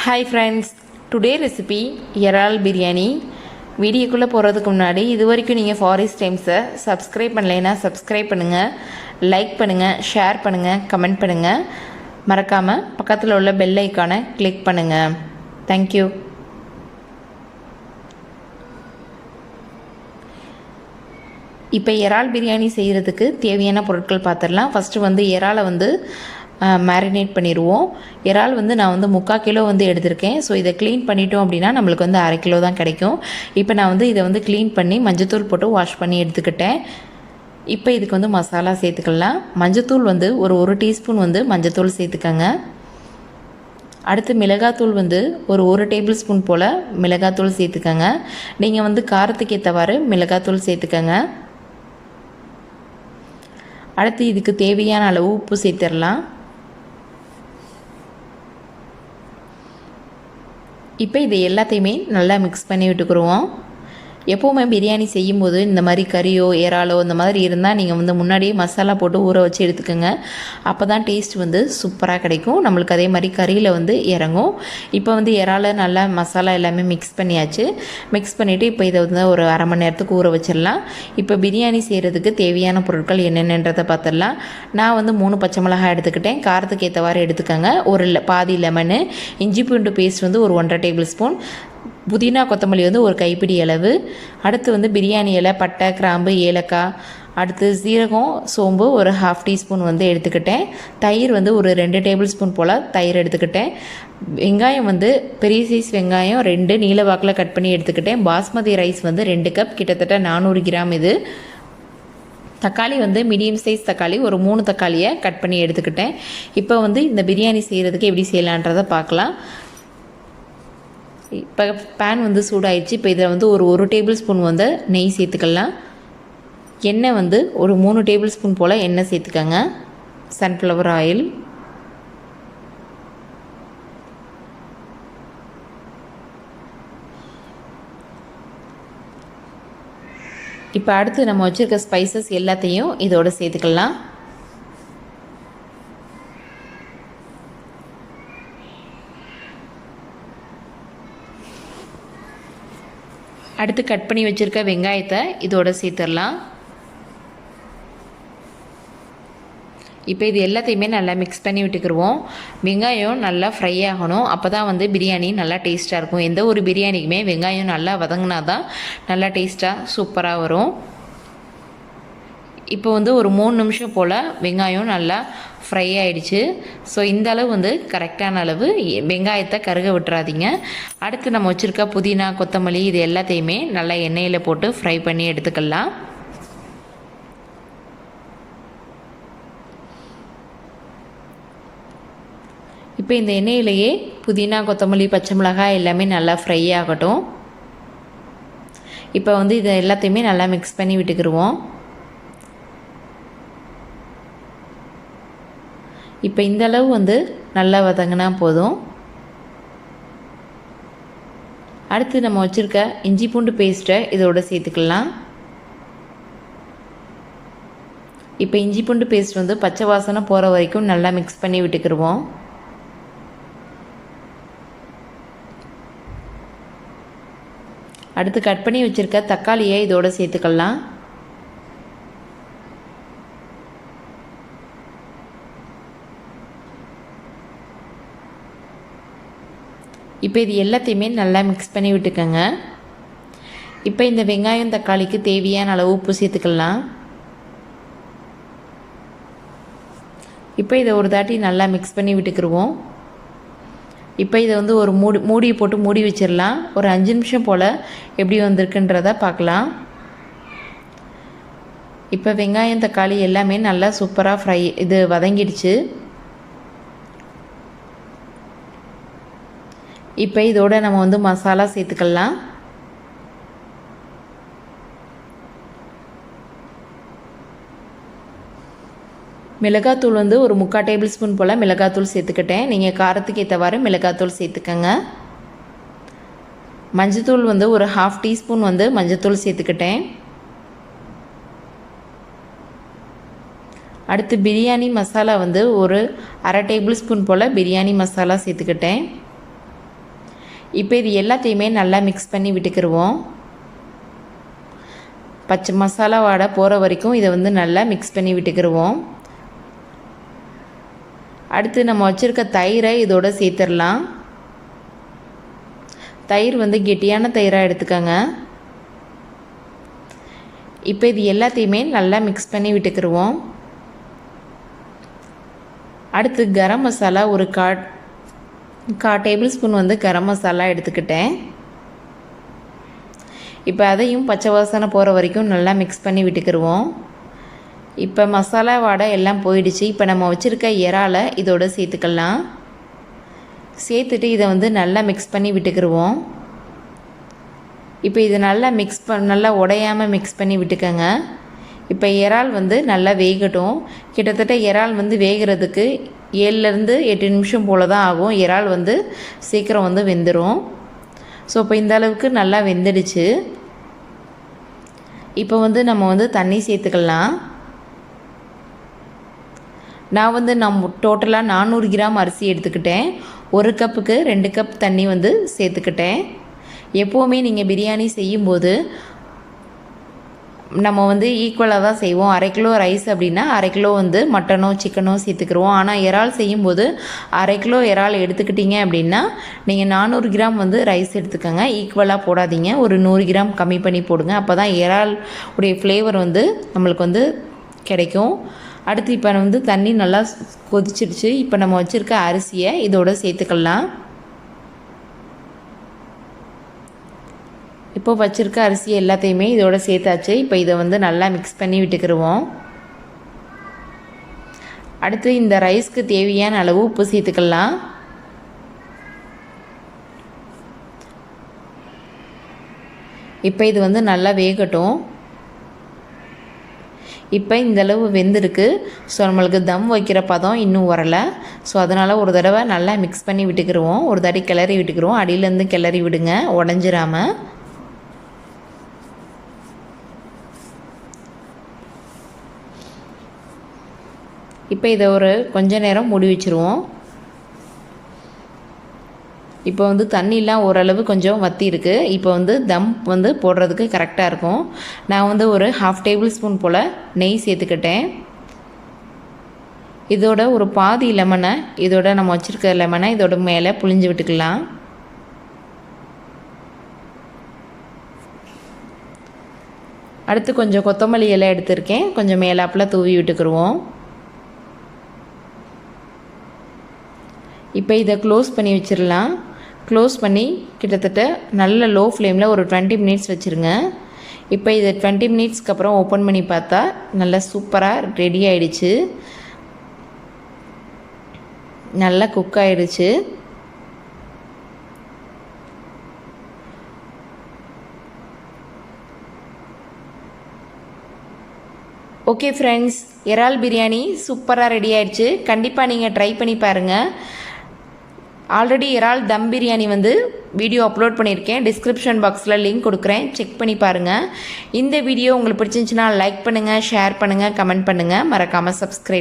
Hi friends, today recipe Iral Biriyani. வீடியோக்குள்ளே போகிறதுக்கு முன்னாடி இது வரைக்கும் நீங்கள் ஃபாரிஸ்ட் டைம்ஸை சப்ஸ்கிரைப் பண்ணலைன்னா சப்ஸ்கிரைப் பண்ணுங்கள், லைக் பண்ணுங்கள், ஷேர் பண்ணுங்கள், கமெண்ட் பண்ணுங்கள். மறக்காமல் பக்கத்தில் உள்ள பெல் ஐக்கானை கிளிக் பண்ணுங்கள். தேங்க்யூ. இப்போ இறால் பிரியாணி செய்கிறதுக்கு தேவையான பொருட்கள் பார்த்துடலாம். ஃபஸ்ட்டு இறாலை மேரினேட் பண்ணிடுவோம். இறால் நான் 3/4 கிலோ எடுத்திருக்கேன். ஸோ இதை க்ளீன் பண்ணிட்டோம் அப்படின்னா நம்மளுக்கு 1/2 கிலோ தான் கிடைக்கும். இப்போ நான் இதை க்ளீன் பண்ணி மஞ்சத்தூள் போட்டு வாஷ் பண்ணி எடுத்துக்கிட்டேன். இப்போ இதுக்கு மசாலா சேர்த்துக்கலாம். மஞ்சத்தூள் ஒரு 1 டீஸ்பூன் மஞ்சத்தூள் சேர்த்துக்கங்க. அடுத்து மிளகாத்தூள் ஒரு 1 டேபிள் ஸ்பூன் போல் மிளகாத்தூள் சேர்த்துக்கங்க. நீங்கள் காரத்துக்கு ஏற்றவாறு மிளகாத்தூள் சேர்த்துக்கங்க. அடுத்து இதுக்கு தேவையான அளவு உப்பு சேர்த்துடலாம். இப்போ இது எல்லாத்தையுமே நல்லா மிக்ஸ் பண்ணி விட்டுக்குருவோம். எப்போவுமே பிரியாணி செய்யும்போது இந்த மாதிரி கறியோ இறாலோ இந்த மாதிரி இருந்தால் நீங்கள் முன்னாடியே மசாலா போட்டு ஊற வச்சு எடுத்துக்கோங்க. அப்போ தான் டேஸ்ட் சூப்பராக கிடைக்கும். நம்மளுக்கு அதே மாதிரி கறியில் இறங்கும். இப்போ இறால நல்லா மசாலா எல்லாமே மிக்ஸ் பண்ணியாச்சு. மிக்ஸ் பண்ணிவிட்டு இப்போ இதை ஒரு 1/2 மணி நேரத்துக்கு ஊற வச்சிடலாம். இப்போ பிரியாணி செய்கிறதுக்கு தேவையான பொருட்கள் என்னென்னன்றதை பார்த்துடலாம். நான் 3 பச்சை மிளகாய் எடுத்துக்கிட்டேன். காரத்துக்கு ஏற்றவாறு எடுத்துக்கோங்க. பாதி லெமனு, இஞ்சி பூண்டு பேஸ்ட் ஒரு 1/2 டேபிள் ஸ்பூன், புதினா கொத்தமல்லி 1 கைப்பிடி அளவு. அடுத்து பிரியாணி இலை, பட்டை, கிராம்பு, ஏலக்காய், அடுத்து சீரகம், சோம்பு ஒரு 1/2 டீஸ்பூன் எடுத்துக்கிட்டேன். தயிர் ஒரு 2 டேபிள் ஸ்பூன் போல் தயிர் எடுத்துக்கிட்டேன். வெங்காயம் பெரிய சைஸ் வெங்காயம் 2 நீல வாக்கில் கட் பண்ணி எடுத்துக்கிட்டேன். பாஸ்மதி ரைஸ் 2 கப், கிட்டத்தட்ட 400 கிராம் இது. தக்காளி மீடியம் சைஸ் தக்காளி ஒரு 3 தக்காளியை கட் பண்ணி எடுத்துக்கிட்டேன். இப்போ இந்த பிரியாணி செய்கிறதுக்கு எப்படி செய்யலான்றதை பார்க்கலாம். இப்போ பேன் சூடாயிடுச்சு. இப்போ இதில் ஒரு 1 டேபிள் ஸ்பூன் நெய் சேர்த்துக்கலாம். எண்ணெய் ஒரு 3 டேபிள் ஸ்பூன் போல் எண்ணெய் சேர்த்துக்கங்க. சன்ஃப்ளவர் ஆயில், இப்போ அடுத்து நம்ம வச்சுருக்க ஸ்பைசஸ் எல்லாத்தையும் இதோடு சேர்த்துக்கலாம். அடுத்து கட் பண்ணி வச்சுருக்க வெங்காயத்தை இதோட சேர்த்துடலாம். இப்போ இது எல்லாத்தையுமே நல்லா மிக்ஸ் பண்ணி விட்டுக்கிடுவோம். வெங்காயம் நல்லா ஃப்ரை ஆகணும். அப்போ தான் பிரியாணி நல்லா டேஸ்ட்டாக இருக்கும். எந்த ஒரு பிரியாணிக்குமே வெங்காயம் நல்லா வதங்கினா தான் நல்லா டேஸ்ட்டாக சூப்பராக வரும். இப்போ ஒரு 3 நிமிஷம் போல் வெங்காயம் நல்லா ஃப்ரை ஆகிடுச்சு. ஸோ இந்த அளவு கரெக்டான அளவு. வெங்காயத்தை கருக விட்டுறாதீங்க. அடுத்து நம்ம வச்சுருக்க புதினா, கொத்தமல்லி இது எல்லாத்தையுமே நல்லா எண்ணெயில் போட்டு ஃப்ரை பண்ணி எடுத்துக்கலாம். இப்போ இந்த எண்ணெயிலேயே புதினா, கொத்தமல்லி, பச்சை மிளகாய் எல்லாமே நல்லா ஃப்ரை ஆகட்டும். இப்போ இதை எல்லாத்தையுமே நல்லா மிக்ஸ் பண்ணி விட்டுக்கிடுவோம். இப்போ இந்த அளவு நல்லா வதங்கினா போதும். அடுத்து நம்ம வச்சுருக்க இஞ்சி பூண்டு பேஸ்ட்டை இதோட சேர்த்துக்கலாம். இப்போ இஞ்சி பூண்டு பேஸ்ட் பச்சை வாசனை போகிற வரைக்கும் நல்லா மிக்ஸ் பண்ணி விட்டுக்கிடுவோம். அடுத்து கட் பண்ணி வச்சுருக்க தக்காளியை இதோட சேர்த்துக்கலாம். இப்போ இது எல்லாத்தையுமே நல்லா மிக்ஸ் பண்ணி விட்டுக்கோங்க. இப்போ இந்த வெங்காயம் தக்காளிக்கு தேவையான அளவு உப்பு சேர்த்துக்கலாம். இப்போ இதை ஒரு தாட்டி நல்லா மிக்ஸ் பண்ணி விட்டுக்கிடுவோம். இப்போ இதை ஒரு மூடி போட்டு மூடி வச்சிடலாம். ஒரு 5 நிமிஷம் போல் எப்படி வந்திருக்குன்றதை பார்க்கலாம். இப்போ வெங்காயம் தக்காளி எல்லாமே நல்லா சூப்பராக வதங்கிடுச்சு. இப்போ இதோட நம்ம மசாலா சேர்த்துக்கலாம். மிளகாத்தூள் ஒரு 3/4 டேபிள் ஸ்பூன் போல் மிளகாத்தூள் சேர்த்துக்கிட்டேன். நீங்கள் காரத்துக்கு ஏற்றவாறு மிளகாத்தூள் சேர்த்துக்கங்க. மஞ்சத்தூள் ஒரு 1/2 டீஸ்பூன் மஞ்சத்தூள் சேர்த்துக்கிட்டேன். அடுத்து பிரியாணி மசாலா ஒரு 1/2 டேபிள் ஸ்பூன் போல் பிரியாணி மசாலா சேர்த்துக்கிட்டேன். இப்போ இது எல்லாத்தையுமே நல்லா மிக்ஸ் பண்ணி விட்டுக்கிடுவோம். பச்சை மசாலா வாடை போகிற வரைக்கும் இதை வந்து நல்லா மிக்ஸ் பண்ணி விட்டுக்கிடுவோம். அடுத்து நம்ம வச்சுருக்க தயிரை இதோடு சேர்த்துடலாம். தயிர் வந்து கெட்டியான தயிராக எடுத்துக்கோங்க. இப்போ இது எல்லாத்தையுமே நல்லா மிக்ஸ் பண்ணி விட்டுக்கிடுவோம். அடுத்து கரம் மசாலா ஒரு கா டேபிள் ஸ்பூன் வந்து கரம் மசாலா எடுத்துக்கிட்டேன். இப்போ அதையும் பச்சை வாசனை போகிற வரைக்கும் நல்லா மிக்ஸ் பண்ணி விட்டுக்கிடுவோம். இப்போ மசாலா வாடை எல்லாம் போயிடுச்சு. இப்போ நம்ம வச்சுருக்க இறாலை இதோடு சேர்த்துக்கலாம். சேர்த்துட்டு இதை வந்து நல்லா மிக்ஸ் பண்ணி விட்டுக்கிடுவோம். இப்போ இது நல்லா நல்லா உடையாமல் மிக்ஸ் பண்ணி விட்டுக்கோங்க. இப்போ இறால் வந்து நல்லா வேகட்டும். கிட்டத்தட்ட இறால் வந்து வேகிறதுக்கு 7லேருந்து 8 நிமிஷம் போல் தான் ஆகும். இறால் வந்து சீக்கிரம் வந்து வெந்துடும். ஸோ இப்போ இந்த அளவுக்கு நல்லா வெந்துடுச்சு. இப்போ வந்து நம்ம வந்து தண்ணி சேர்த்துக்கலாம். நான் வந்து டோட்டலாக 400 கிராம் அரிசி எடுத்துக்கிட்டேன். 1 கப்புக்கு 2 கப் தண்ணி வந்து சேர்த்துக்கிட்டேன். எப்போவுமே நீங்கள் பிரியாணி செய்யும்போது நம்ம வந்து ஈக்குவலாக தான் செய்வோம். 1/2 கிலோ ரைஸ் அப்படின்னா 1/2 கிலோ வந்து மட்டனோ சிக்கனோ சேர்த்துக்கிடுவோம். ஆனால் இறால் செய்யும்போது 1/2 கிலோ இறால் எடுத்துக்கிட்டிங்க அப்படின்னா நீங்கள் 400 கிராம் வந்து ரைஸ் எடுத்துக்கோங்க. ஈக்குவலாக போடாதீங்க. ஒரு 100 கிராம் கம்மி பண்ணி போடுங்க. அப்போ தான் இறால் உடைய ஃப்ளேவர் வந்து நம்மளுக்கு வந்து கிடைக்கும். அடுத்து இப்போ வந்து தண்ணி நல்லா கொதிச்சிடுச்சு. இப்போ நம்ம வச்சுருக்க அரிசியை இதோட சேர்த்துக்கலாம். இப்போ வச்சுருக்க அரிசி எல்லாத்தையுமே இதோட சேர்த்தாச்சு. இப்போ இதை வந்து நல்லா மிக்ஸ் பண்ணி விட்டுக்கிடுவோம். அடுத்து இந்த ரைஸ்க்கு தேவையான அளவு உப்பு சேர்த்துக்கலாம். இப்போ இது வந்து நல்லா வேகட்டும். இப்போ இந்தளவு வெந்திருக்கு. ஸோ நம்மளுக்கு தம் வைக்கிற பதம் இன்னும் வரலை. ஸோ அதனால் ஒரு தடவை நல்லா மிக்ஸ் பண்ணி விட்டுக்கிடுவோம். ஒரு தடவை கிளறி விட்டுக்கிடுவோம். அடியிலேருந்து கிளறி விடுங்க, உடஞ்சிராமல். இப்போ இதை ஒரு கொஞ்ச நேரம் மூடி வச்சுருவோம். இப்போ வந்து தண்ணிலாம் ஓரளவு கொஞ்சம் வற்றி இருக்குது. இப்போ வந்து தம் வந்து போடுறதுக்கு கரெக்டாக இருக்கும். நான் வந்து ஒரு 1/2 டேபிள் ஸ்பூன் போல் நெய் சேர்த்துக்கிட்டேன். இதோட ஒரு பாதி லெமனை இதோட நம்ம வச்சுருக்க லெமனை இதோட மேலே புழிஞ்சு விட்டுக்கலாம். அடுத்து கொஞ்சம் கொத்தமல்லி இலை எடுத்திருக்கேன். கொஞ்சம் மேலாப்பில் தூவி விட்டுக்கிடுவோம். இப்போ இதை க்ளோஸ் பண்ணி வச்சிடலாம். க்ளோஸ் பண்ணி கிட்டத்தட்ட நல்ல லோ ஃப்ளேமில் ஒரு 20 மினிட்ஸ் வச்சுருங்க. இப்போ இதை 20 மினிட்ஸ்க்கு அப்புறம் ஓப்பன் பண்ணி பார்த்தா நல்லா சூப்பராக ரெடி ஆகிடுச்சு. நல்லா குக் ஆகிடுச்சு. ஓகே ஃப்ரெண்ட்ஸ், இறால் பிரியாணி சூப்பராக ரெடி ஆகிடுச்சு. கண்டிப்பாக நீங்கள் ட்ரை பண்ணி பாருங்கள். ஆல்ரெடி இறால் தம் பிரியாணி வந்து வீடியோ அப்லோட் பண்ணியிருக்கேன். டிஸ்கிரிப்ஷன் பாக்ஸில் லிங்க் கொடுக்குறேன், செக் பண்ணி பாருங்கள். இந்த வீடியோ உங்களுக்கு பிடிச்சிருந்துச்சுன்னா லைக் பண்ணுங்கள், ஷேர் பண்ணுங்கள், கமெண்ட் பண்ணுங்கள். மறக்காமல் சப்ஸ்கிரைப்